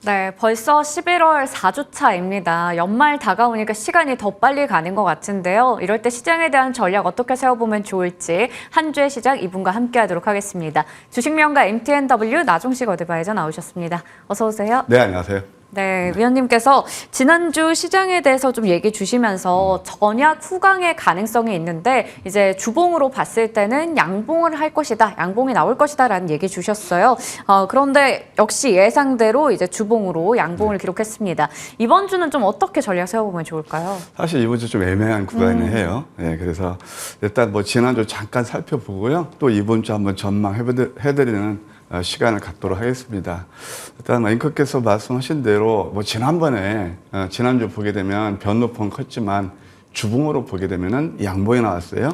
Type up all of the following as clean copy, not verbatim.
네, 벌써 11월 4주차입니다. 연말 다가오니까 시간이 더 빨리 가는 것 같은데요. 이럴 때 시장에 대한 전략 어떻게 세워보면 좋을지 한 주의 시작 이분과 함께하도록 하겠습니다. 주식명가 MTNW 나종식 어드바이저 나오셨습니다. 어서 오세요. 네, 안녕하세요. 네, 위원님께서 지난주 시장에 대해서 좀 얘기 주시면서 전약 후강의 가능성이 있는데 이제 주봉으로 봤을 때는 양봉을 할 것이다, 양봉이 나올 것이다라는 얘기 주셨어요. 그런데 역시 예상대로 이제 주봉으로 양봉을 기록했습니다. 이번 주는 좀 어떻게 전략 세워보면 좋을까요? 사실 이번 주 좀 애매한 구간을 해요. 네, 그래서 일단 뭐 지난주 잠깐 살펴보고요. 또 이번 주 한번 전망해드리는 시간을 갖도록 하겠습니다. 일단 앵커께서 말씀하신 대로 뭐 지난번에 지난주 보게 되면 변동폭은 컸지만 주봉으로 보게 되면은 양봉이 나왔어요.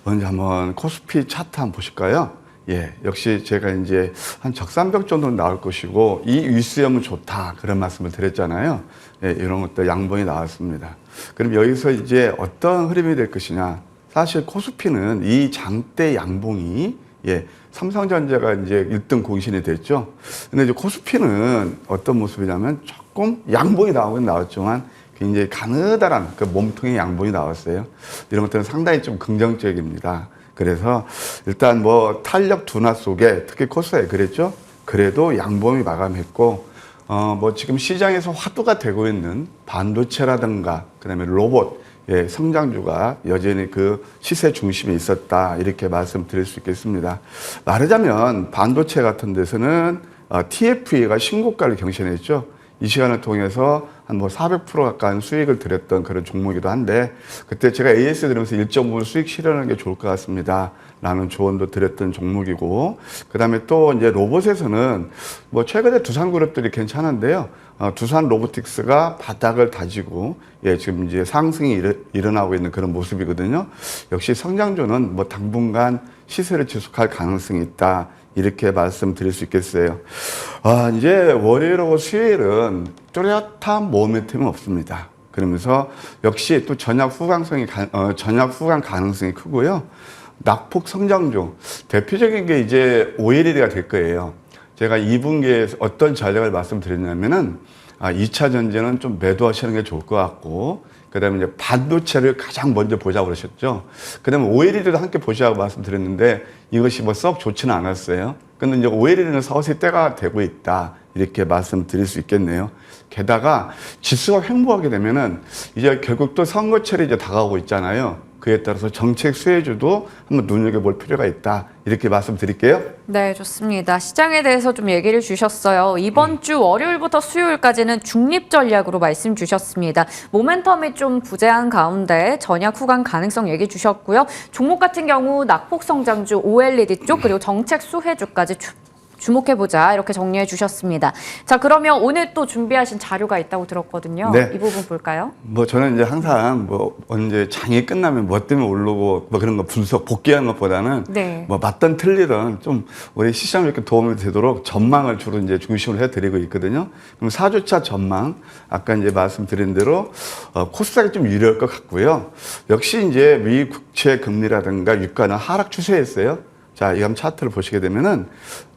먼저 한번 코스피 차트 한번 보실까요? 예, 역시 제가 이제 한 적산벽 정도는 나올 것이고 이 윗수염은 좋다 그런 말씀을 드렸잖아요. 예, 이런 것도 양봉이 나왔습니다. 그럼 여기서 이제 어떤 흐름이 될 것이냐? 사실 코스피는 이 장대 양봉이 삼성전자가 이제 1등 공신이 됐죠. 근데 이제 코스피는 어떤 모습이냐면 조금 양봉이 나오긴 나왔지만 굉장히 가느다란 그 몸통의 양봉이 나왔어요. 이런 것들은 상당히 좀 긍정적입니다. 그래서 일단 뭐 탄력 둔화 속에 특히 코스닥에 그랬죠. 그래도 양봉이 마감했고, 뭐 지금 시장에서 화두가 되고 있는 반도체라든가 그다음에 로봇, 성장주가 여전히 그 시세 중심에 있었다 이렇게 말씀드릴 수 있겠습니다. 말하자면 반도체 같은 데서는 TFE가 신고가를 경신했죠. 이 시간을 통해서 한 뭐 400% 가까운 수익을 드렸던 그런 종목이기도 한데 그때 제가 AS 들으면서 일정 부분 수익 실현하는 게 좋을 것 같습니다 라는 조언도 드렸던 종목이고, 그 다음에 또 이제 로봇에서는 뭐 최근에 두산그룹들이 괜찮은데요. 두산 로보틱스가 바닥을 다지고 지금 이제 상승이 일어나고 있는 그런 모습이거든요. 역시 성장주는 뭐 당분간 시세를 지속할 가능성이 있다 이렇게 말씀드릴 수 있겠어요. 이제 월요일하고 수요일은 뚜렷한 모멘텀은 없습니다. 그러면서 역시 또 전약 후강 가능성이 크고요. 낙폭 성장주 대표적인 게 이제 OLED가 될 거예요. 제가 2분기에 어떤 전략을 말씀드렸냐면은 2차 전지는 좀 매도하시는 게 좋을 것 같고, 그 다음에 이제 반도체를 가장 먼저 보자고 그러셨죠. 그 다음에 OLED도 함께 보시라고 말씀드렸는데 이것이 뭐 썩 좋지는 않았어요. 근데 이제 OLED는 서서히 때가 되고 있다 이렇게 말씀드릴 수 있겠네요. 게다가 지수가 횡보하게 되면은 이제 결국 또 선거철이 이제 다가오고 있잖아요. 그에 따라서 정책 수혜주도 한번 눈여겨볼 필요가 있다 이렇게 말씀드릴게요. 네, 좋습니다. 시장에 대해서 좀 얘기를 주셨어요. 이번 주 월요일부터 수요일까지는 중립 전략으로 말씀 주셨습니다. 모멘텀이 좀 부재한 가운데 전약 후강 가능성 얘기 주셨고요. 종목 같은 경우 낙폭 성장주, OLED 쪽 그리고 정책 수혜주까지 주목해보자 이렇게 정리해 주셨습니다. 자, 그러면 오늘 또 준비하신 자료가 있다고 들었거든요. 네. 이 부분 볼까요? 뭐 저는 이제 항상 뭐 언제 장이 끝나면 뭐 때문에 오르고 뭐 그런 거 분석 복귀하는 것보다는 뭐 맞든 틀리든 좀 우리 시장에 이렇게 도움이 되도록 전망을 주로 이제 중심으로 해드리고 있거든요. 그럼 4주차 전망 아까 이제 말씀드린 대로 코스닥이 좀 유리할 것 같고요. 역시 이제 미 국채 금리라든가 유가는 하락 추세였어요. 자, 이 한번 차트를 보시게 되면은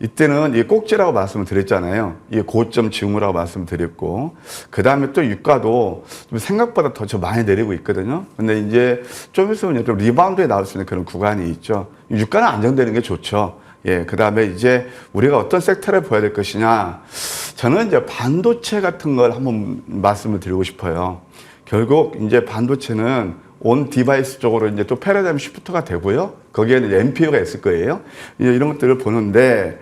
이때는 이 꼭지라고 말씀을 드렸잖아요. 이 고점 징후라고 말씀을 드렸고, 그 다음에 또 유가도 좀 생각보다 더 좀 많이 내리고 있거든요. 근데 이제 좀 있으면 좀 리바운드에 나올 수 있는 그런 구간이 있죠. 유가는 안정되는 게 좋죠. 그 다음에 이제 우리가 어떤 섹터를 보여야 될 것이냐. 저는 이제 반도체 같은 걸 한번 말씀을 드리고 싶어요. 결국 이제 반도체는 온 디바이스 쪽으로 이제 또 패러다임 시프트가 되고요. 거기에는 NPU가 있을 거예요. 이제 이런 것들을 보는데,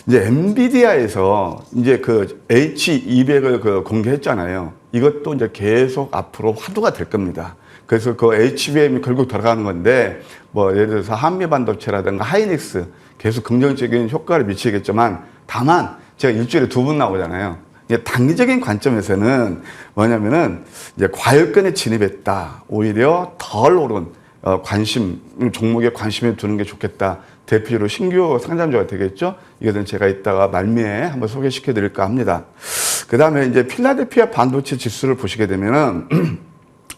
이제 엔비디아에서 이제 그 H200을 그 공개했잖아요. 이것도 이제 계속 앞으로 화두가 될 겁니다. 그래서 그 HBM이 결국 들어가는 건데, 뭐 예를 들어서 한미반도체라든가 하이닉스 계속 긍정적인 효과를 미치겠지만, 다만 제가 일주일에 2번 나오잖아요. 단기적인 관점에서는 뭐냐면은 이제 과열권에 진입했다. 오히려 덜 오른 종목에 관심을 두는 게 좋겠다. 대표로 신규 상장주가 되겠죠. 이것은 제가 이따가 말미에 한번 소개시켜 드릴까 합니다. 그 다음에 이제 필라델피아 반도체 지수를 보시게 되면은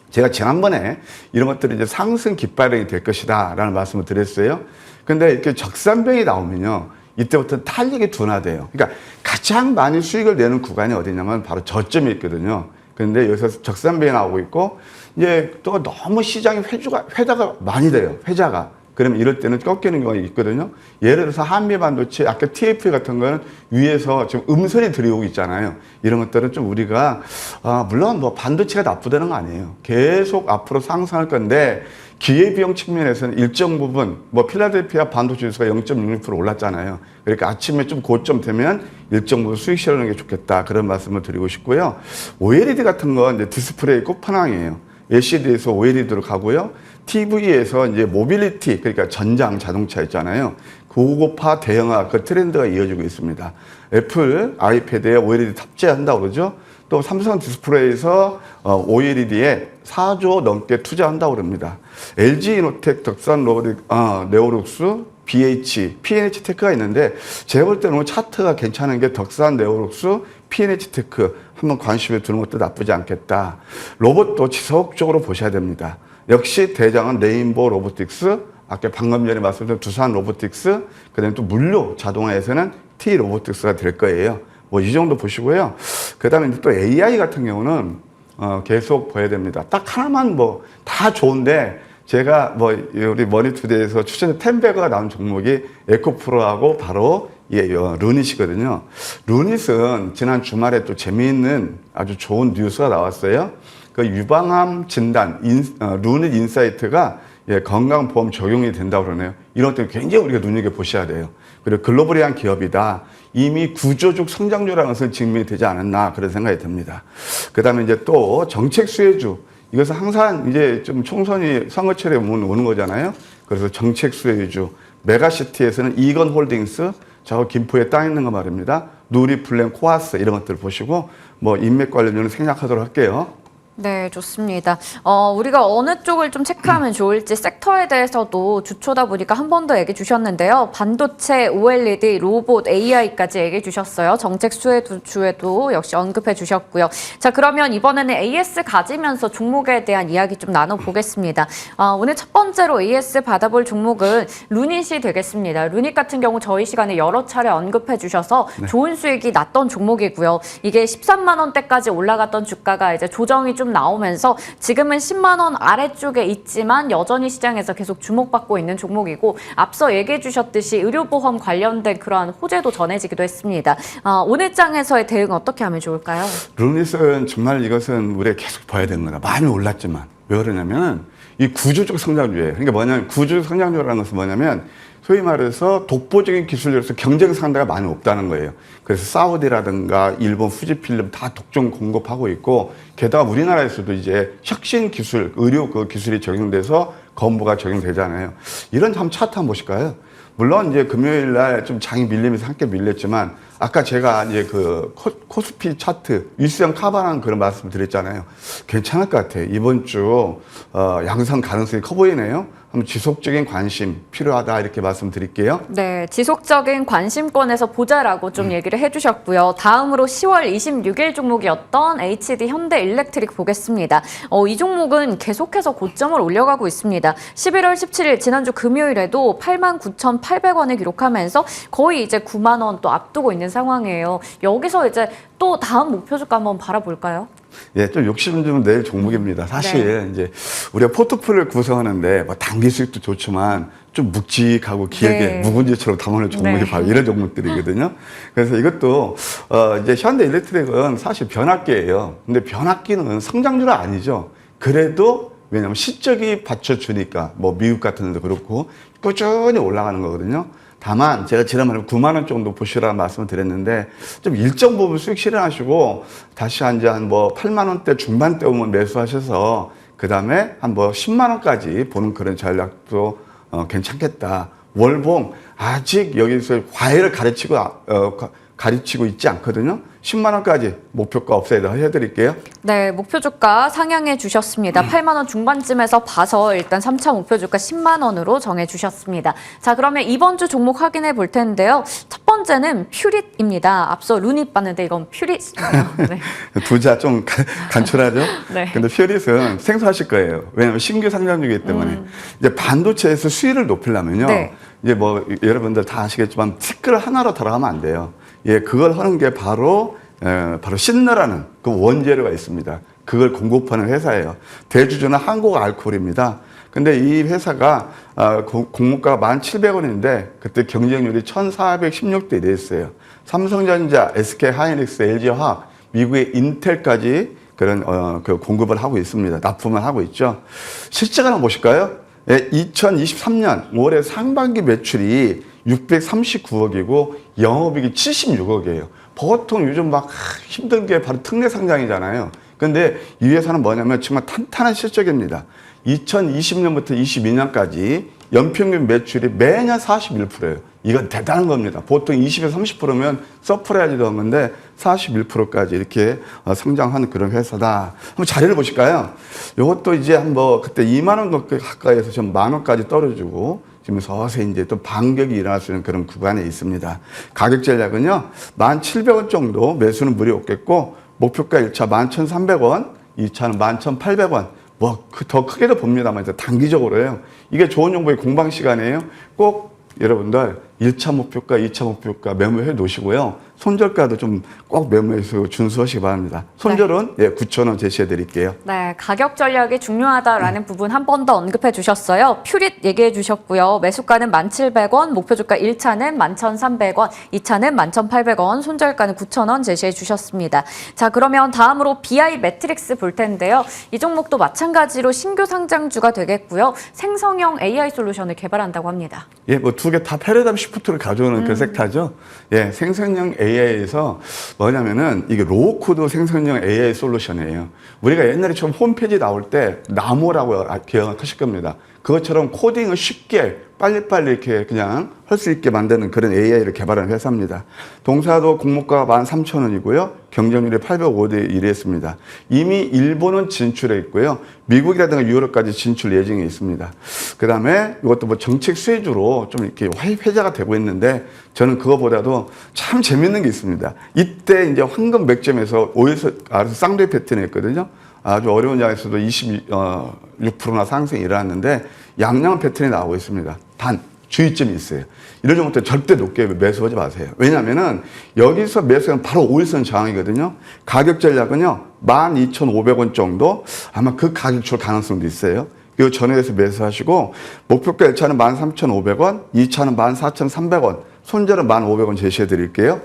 제가 지난번에 이런 것들이 이제 상승 깃발이 될 것이다 라는 말씀을 드렸어요. 근데 이렇게 적산병이 나오면요. 이때부터 탄력이 둔화돼요. 그러니까 가장 많이 수익을 내는 구간이 어디냐면 바로 저점이 있거든요. 그런데 여기서 적산배이 나오고 있고 이제 또 너무 시장이 회자가 많이 돼요. 회자가. 그러면 이럴 때는 꺾이는 경우가 있거든요. 예를 들어서 한미반도체, 아까 TF 같은 거는 위에서 지금 음선이 들이오고 있잖아요. 이런 것들은 좀 우리가, 물론 뭐 반도체가 나쁘다는 거 아니에요. 계속 앞으로 상승할 건데, 기회비용 측면에서는 일정 부분, 뭐 필라델피아 반도체 지수가 0.66% 올랐잖아요. 그러니까 아침에 좀 고점 되면 일정 부분 수익 실현하는 게 좋겠다. 그런 말씀을 드리고 싶고요. OLED 같은 건 이제 디스플레이 끝판왕이에요. LCD에서 OLED로 가고요. TV에서 이제 모빌리티, 그러니까 전장 자동차 있잖아요. 고고파 대형화 그 트렌드가 이어지고 있습니다. 애플 아이패드에 OLED 탑재한다고 그러죠. 또 삼성 디스플레이에서 OLED에 4조 넘게 투자한다고 그럽니다. LG이노텍, 덕산 네오룩스, BH, PNH테크가 있는데 제가 볼 때는 차트가 괜찮은 게 덕산 네오룩스, PNH테크 한번 관심을 두는 것도 나쁘지 않겠다. 로봇도 지속적으로 보셔야 됩니다. 역시 대장은 레인보우 로보틱스, 아까 방금 전에 말씀드린 두산 로보틱스, 그다음에 또 물류 자동화에서는 T 로보틱스가 될 거예요. 뭐 이 정도 보시고요. 그다음에 또 AI 같은 경우는 계속 봐야 됩니다. 딱 하나만 뭐 다 좋은데 제가 뭐 우리 머니투데이에서 추천한 텐베거가 나온 종목이 에코프로하고 바로 루닛이거든요. 루닛은 지난 주말에 또 재미있는 아주 좋은 뉴스가 나왔어요. 그 유방암 진단, 루닛 인사이트가 건강보험 적용이 된다고 그러네요. 이런 것들 굉장히 우리가 눈여겨보셔야 돼요. 그리고 글로벌한 기업이다. 이미 구조적 성장률이라는 것은 증명이 되지 않았나 그런 생각이 듭니다. 그 다음에 이제 또 정책 수혜주. 이것은 항상 이제 좀 총선이 선거철에 오는 거잖아요. 그래서 정책 수혜주. 메가시티에서는 이건 홀딩스, 저 김포에 땅 있는 거 말입니다. 누리플랜, 코아스 이런 것들 보시고 뭐 인맥 관련주는 생략하도록 할게요. 네, 좋습니다. 우리가 어느 쪽을 좀 체크하면 좋을지 섹터에 대해서도 주초다 보니까 한 번 더 얘기해 주셨는데요. 반도체, OLED, 로봇, AI까지 얘기해 주셨어요. 정책 수혜주에도 역시 언급해 주셨고요. 자, 그러면 이번에는 AS 가지면서 종목에 대한 이야기 좀 나눠보겠습니다. 오늘 첫 번째로 AS 받아볼 종목은 루닛이 되겠습니다. 루닛 같은 경우 저희 시간에 여러 차례 언급해 주셔서 좋은 수익이 났던 종목이고요. 이게 13만 원대까지 올라갔던 주가가 이제 조정이 좀 나오면서 지금은 10만 원 아래쪽에 있지만 여전히 시장에서 계속 주목받고 있는 종목이고 앞서 얘기해 주셨듯이 의료보험 관련된 그러한 호재도 전해지기도 했습니다. 오늘 장에서의 대응 어떻게 하면 좋을까요? 루닛은 정말 이것은 우리가 계속 봐야 되는 거다. 많이 올랐지만 왜 그러냐면 이 구조적 성장률이에요. 그러니까 뭐냐면 구조적 성장률이라는 것은 뭐냐면 소위 말해서 독보적인 기술력에서 경쟁 상대가 많이 없다는 거예요. 그래서 사우디라든가 일본 후지필름 다 독점 공급하고 있고 게다가 우리나라에서도 이제 혁신 기술, 의료 그 기술이 적용돼서 건보가 적용되잖아요. 이런 차트 한번 보실까요? 물론 이제 금요일 날 좀 장이 밀리면서 함께 밀렸지만 아까 제가 이제 그 코스피 차트 윗수형 카바라는 그런 말씀 드렸잖아요. 괜찮을 것 같아요. 이번 주 양상 가능성이 커 보이네요. 한번 지속적인 관심 필요하다 이렇게 말씀드릴게요. 네, 지속적인 관심권에서 보자라고 좀 얘기를 해주셨고요. 다음으로 10월 26일 종목이었던 HD 현대일렉트릭 보겠습니다. 이 종목은 계속해서 고점을 올려가고 있습니다. 11월 17일 지난주 금요일에도 89,800원을 기록하면서 거의 이제 9만 원 또 앞두고 있는 상황이에요. 여기서 이제 또 다음 목표 주가 한번 바라볼까요? 예, 좀 욕심 좀 낼 종목입니다. 사실 네. 이제 우리가 포트폴리오를 구성하는데 뭐 단기 수익도 좋지만 좀 묵직하고 길게 네. 묵은지처럼 담아놓은 종목이 네. 바로 이런 종목들이거든요. 그래서 이것도 이제 현대일렉트릭은 사실 변압기예요. 근데 변압기는 성장률은 아니죠. 그래도 왜냐하면 실적이 받쳐주니까 뭐 미국 같은 데도 그렇고 꾸준히 올라가는 거거든요. 다만 제가 지난번에 9만 원 정도 보시라는 말씀을 드렸는데 좀 일정 부분 수익 실현하시고 다시 한 8만 원대 중반대 오면 매수하셔서 그 다음에 한 10만 원까지 보는 그런 전략도 괜찮겠다. 월봉 아직 여기서 과외를 가르치고 있지 않거든요. 10만 원까지 목표가 업사이드 해드릴게요. 네, 목표 주가 상향해 주셨습니다. 8만 원 중반쯤에서 봐서 일단 3차 목표 주가 10만 원으로 정해 주셨습니다. 자, 그러면 이번 주 종목 확인해 볼 텐데요. 첫 번째는 퓨릿입니다. 앞서 루닛 봤는데 이건 퓨릿입니다. 네. 두자 좀 간단하죠? 네. 근데 퓨릿은 생소하실 거예요. 왜냐하면 신규 상장주이기 때문에 이제 반도체에서 수위를 높이려면요. 네. 이제 뭐 여러분들 다 아시겠지만 티끌 하나로 들어가면 안 돼요. 예, 그걸 하는 게 바로 신너라는 그 원재료가 있습니다. 그걸 공급하는 회사예요. 대주주는 한국알코올입니다. 근데 이 회사가 공모가가 1,700원인데 그때 경쟁률이 1,416대 1이었어요. 삼성전자, SK하이닉스, LG화학, 미국의 인텔까지 그런 그 공급을 하고 있습니다. 납품을 하고 있죠. 실제가 한번 보실까요? 예, 2023년 올해 상반기 매출이 639억이고 영업이익이 76억이에요. 보통 요즘 막 힘든 게 바로 특례 상장이잖아요. 근데 이 회사는 뭐냐면 정말 탄탄한 실적입니다. 2020년부터 22년까지 연평균 매출이 매년 41%예요. 이건 대단한 겁니다. 보통 20에서 30%면 서프라이즈도 없는데 41%까지 이렇게 성장하는 그런 회사다. 한번 자료를 보실까요? 이것도 이제 한번 그때 2만 원 가까이에서 지금 만 원까지 떨어지고 지금 서서히 이제 또 반격이 일어날 수 있는 그런 구간에 있습니다. 가격 전략은요, 1,700원 정도 매수는 무리 없겠고, 목표가 1차 11,300원, 2차는 11,800원, 뭐 더 크게도 봅니다만 단기적으로요. 이게 좋은 정보의 공방 시간이에요. 꼭 여러분들 1차 목표가, 2차 목표가 메모해 놓으시고요. 손절가도 좀 꼭 메모해서 준수하시기 바랍니다. 손절은 네. 9,000원 제시해 드릴게요. 네, 가격 전략이 중요하다라는 부분 한 번 더 언급해 주셨어요. 퓨릿 얘기해 주셨고요. 매수가는 1,700원, 목표 주가 1차는 11,300원, 2차는 11,800원, 손절가는 9,000원 제시해 주셨습니다. 자, 그러면 다음으로 BI 매트릭스 볼 텐데요. 이 종목도 마찬가지로 신규 상장주가 되겠고요. 생성형 AI 솔루션을 개발한다고 합니다. 예, 뭐 두 개 다 패러다임 시프트를 가져오는 그 섹터죠. 예, 생성형 AI에서 뭐냐면은 이게 로우 코드 생성형 AI 솔루션이에요. 우리가 옛날에 처음 홈페이지 나올 때 나모라고 기억하실 겁니다. 그것처럼 코딩을 쉽게 빨리빨리 이렇게 그냥 할 수 있게 만드는 그런 AI를 개발한 회사입니다. 동사도 공모가가 13,000원이고요. 경쟁률이 805대 1이었습니다. 이미 일본은 진출해 있고요. 미국이라든가 유럽까지 진출 예정에 있습니다. 그 다음에 이것도 뭐 정책 수혜주로 좀 이렇게 회자가 되고 있는데 저는 그거보다도 참 재밌는 게 있습니다. 이때 이제 황금 맥점에서 5에서 아래서 쌍둥이 패턴이 있거든요. 아주 어려운 장에서도 26%나 상승이 일어났는데 양양한 패턴이 나오고 있습니다. 단 주의점이 있어요. 이런 종목들 절대 높게 매수하지 마세요. 왜냐하면은 여기서 매수하면 바로 5일선 저항이거든요. 가격 전략은요 12,500원 정도 아마 그 가격 줄 가능성도 있어요. 이 전후에서 매수하시고 목표가 1차는 13,500원, 2차는 14,300원, 손절은 1,500원 제시해 드릴게요.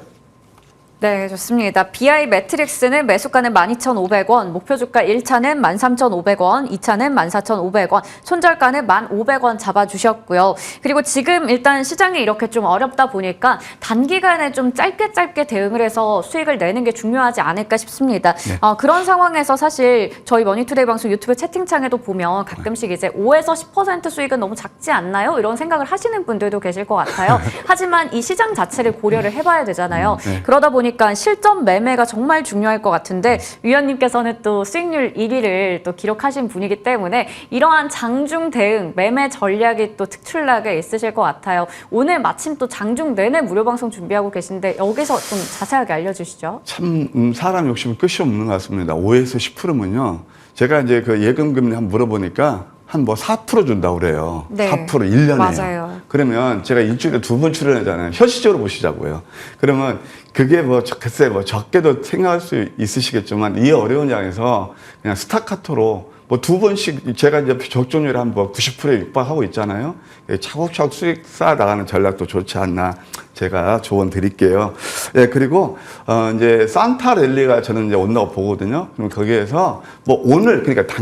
네, 좋습니다. BI 매트릭스는 매수가는 12,500원, 목표 주가 1차는 13,500원, 2차는 14,500원, 손절가는 1,500원 잡아주셨고요. 그리고 지금 일단 시장이 이렇게 좀 어렵다 보니까 단기간에 좀 짧게 대응을 해서 수익을 내는 게 중요하지 않을까 싶습니다. 네. 그런 상황에서 사실 저희 머니투데이 방송 유튜브 채팅창에도 보면 가끔씩 이제 5에서 10% 수익은 너무 작지 않나요? 이런 생각을 하시는 분들도 계실 것 같아요. 하지만 이 시장 자체를 고려를 해봐야 되잖아요. 네. 그러다 보니까 실전 매매가 정말 중요할 것 같은데 위원님께서는 또 수익률 1위를 또 기록하신 분이기 때문에 이러한 장중 대응, 매매 전략이 또 특출나게 있으실 것 같아요. 오늘 마침 또 장중 내내 무료 방송 준비하고 계신데 여기서 좀 자세하게 알려주시죠. 참 사람 욕심은 끝이 없는 것 같습니다. 5에서 10%면요. 제가 이제 그 예금 금리 한번 물어보니까 한 뭐 4% 준다고 그래요. 네. 4% 1년에. 맞아요. 그러면 제가 일주일에 2번 출연하잖아요. 현실적으로 보시자고요. 그러면 그게 뭐 글쎄 뭐 적게도 생각할 수 있으시겠지만 이 어려운 장에서 그냥 스타카토로 뭐 2번씩 제가 이제 적중률이 한 뭐 90%에 육박하고 있잖아요. 차곡차곡 수익 쌓아 나가는 전략도 좋지 않나 제가 조언 드릴게요. 예, 그리고 이제 산타 랠리가 저는 이제 온다고 보거든요. 그럼 거기에서 뭐 오늘 그러니까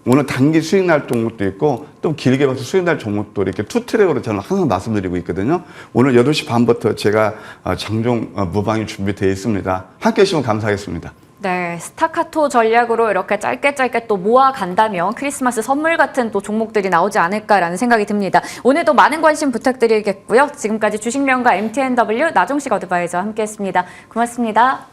오늘 단기 수익 날 종목도 있고 또 길게 봐서 수익 날 종목도 이렇게 투 트랙으로 저는 항상 말씀드리고 있거든요. 오늘 8시 반부터 제가 장종 무방이 준비되어 있습니다. 함께 해주시면 감사하겠습니다. 네, 스타카토 전략으로 이렇게 짧게 또 모아간다면 크리스마스 선물 같은 또 종목들이 나오지 않을까라는 생각이 듭니다. 오늘도 많은 관심 부탁드리겠고요. 지금까지 주식명가 MTNW 나종식 어드바이저와 함께했습니다. 고맙습니다.